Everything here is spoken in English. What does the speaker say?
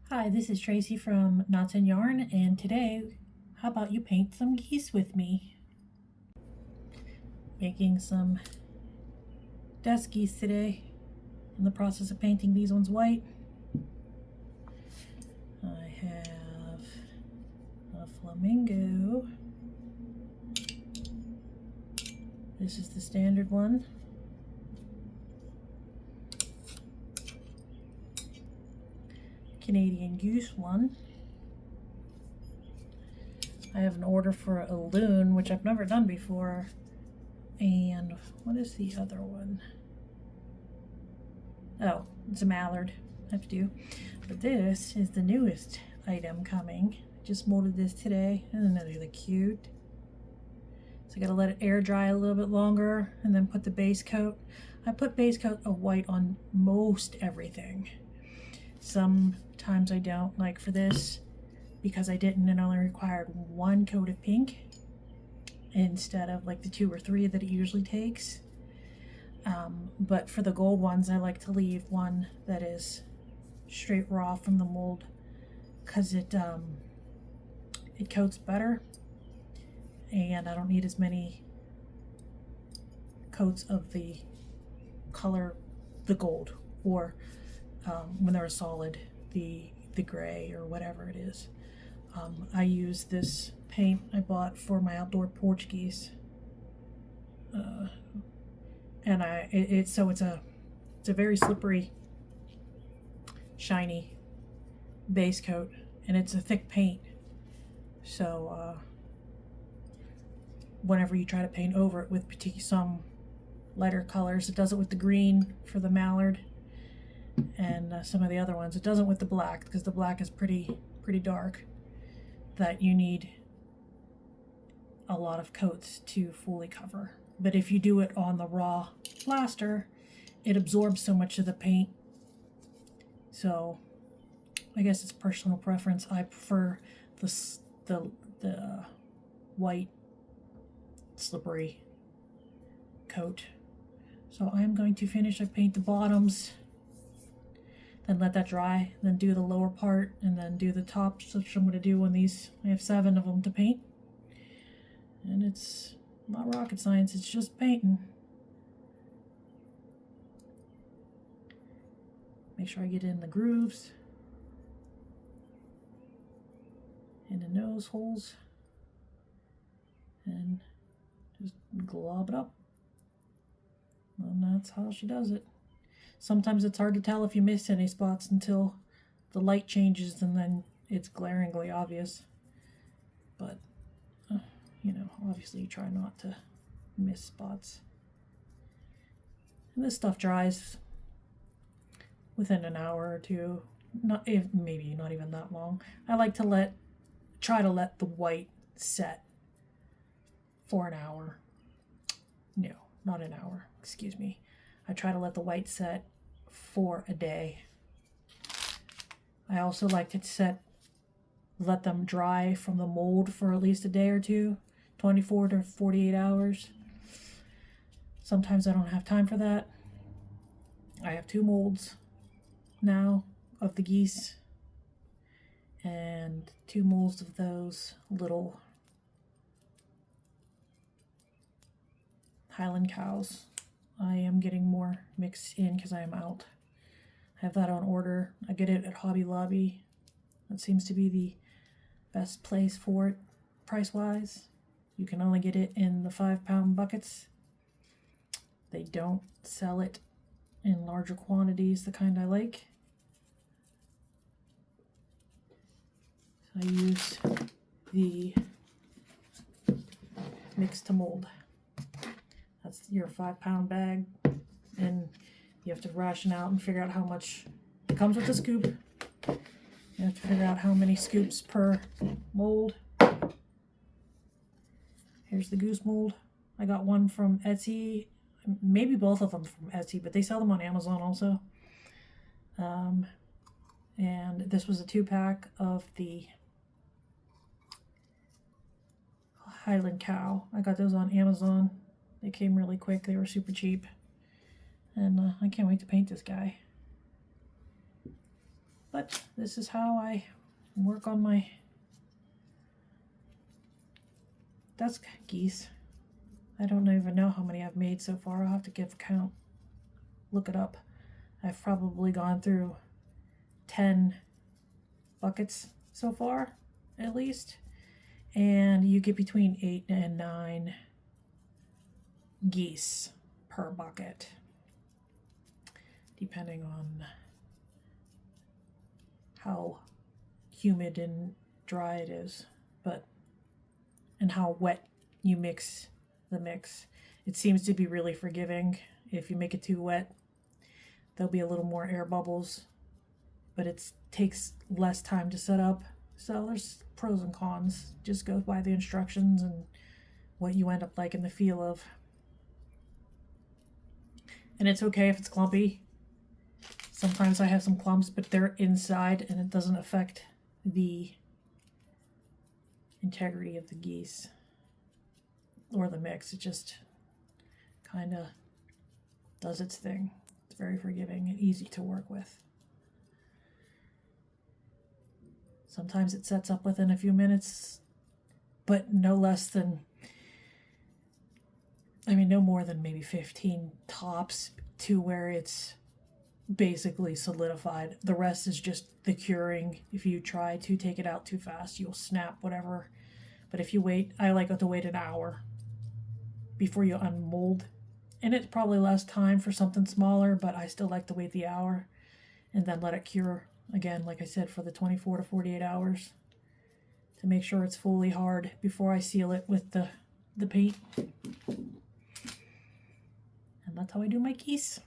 Hi, this is Tracy from KnotsinYarn, and today, how about you paint some geese with me? Making some desk geese today. In the process of painting these ones white. I have a flamingo. This is the standard one. Canadian goose one. I have an order for a loon, which I've never done before. And what is the other one? Oh, it's a mallard. I have to do. But this is the newest item coming. Just molded this today. Isn't that really cute? So I gotta let it air dry a little bit longer and then put the base coat. I put base coat of white on most everything. Sometimes I don't, like for this, because I didn't, it only required one coat of pink instead of like the 2 or 3 that it usually takes. But for the gold ones, I like to leave one that is straight raw from the mold because it coats better, and I don't need as many coats of the color, the gold, or when they're a solid, the gray or whatever it is. I use this paint I bought for my outdoor porch geese, and it's a very slippery, shiny base coat, and it's a thick paint. So whenever you try to paint over it with some lighter colors, it does it with the green for the mallard, and some of the other ones it doesn't with the black, because the black is pretty dark, that you need a lot of coats to fully cover. But if you do it on the raw plaster, it absorbs so much of the paint. So I guess it's personal preference. I prefer the white slippery coat. So I'm going to finish. I paint the bottoms, then let that dry, then do the lower part, and then do the tops, which I'm going to do on these. I have 7 of them to paint, and it's not rocket science, it's just painting. Make sure I get in the grooves, in the nose holes, and just glob it up. And that's how she does it. Sometimes it's hard to tell if you miss any spots until the light changes, and then it's glaringly obvious. But, obviously you try not to miss spots. And this stuff dries within an hour or two. Maybe not even that long. I like to try to let the white set for an hour. No, not an hour, excuse me. I try to let the white set for a day. I also like to let them dry from the mold for at least a day or two, 24 to 48 hours. Sometimes I don't have time for that. I have 2 molds now of the geese, and 2 molds of those little Highland cows. I am getting more mixed in because I am out. I have that on order. I get it at Hobby Lobby. That seems to be the best place for it, price-wise. You can only get it in the 5-pound buckets. They don't sell it in larger quantities, the kind I like. So I use the mix to mold. That's your 5-pound bag, and you have to ration out and figure out how much. It comes with a scoop. You have to figure out how many scoops per mold. Here's the goose mold. I got one from Etsy, maybe both of them from Etsy, but they sell them on Amazon also. And this was a 2-pack of the Highland cow. I got those on Amazon. They came really quick. They were super cheap. And I can't wait to paint this guy. But this is how I work on my desk geese. I don't even know how many I've made so far. I'll have to give a count, look it up. I've probably gone through 10 buckets so far, at least. And you get between 8 and 9 geese per bucket, depending on how humid and dry it is, and how wet you mix the mix. It seems to be really forgiving. If you make it too wet, there'll be a little more air bubbles, but it takes less time to set up. So there's pros and cons. Just go by the instructions and what you end up liking the feel of. And it's okay if it's clumpy. Sometimes I have some clumps, but they're inside and it doesn't affect the integrity of the geese or the mix. It just kind of does its thing. It's very forgiving and easy to work with. Sometimes it sets up within a few minutes, but no less than, no more than maybe 15 tops, to where it's basically solidified. The rest is just the curing. If you try to take it out too fast, you'll snap whatever. But if you wait, I like to wait an hour before you unmold. And it's probably less time for something smaller, but I still like to wait the hour and then let it cure again, like I said, for the 24 to 48 hours to make sure it's fully hard before I seal it with the paint. And that's how I do my geese.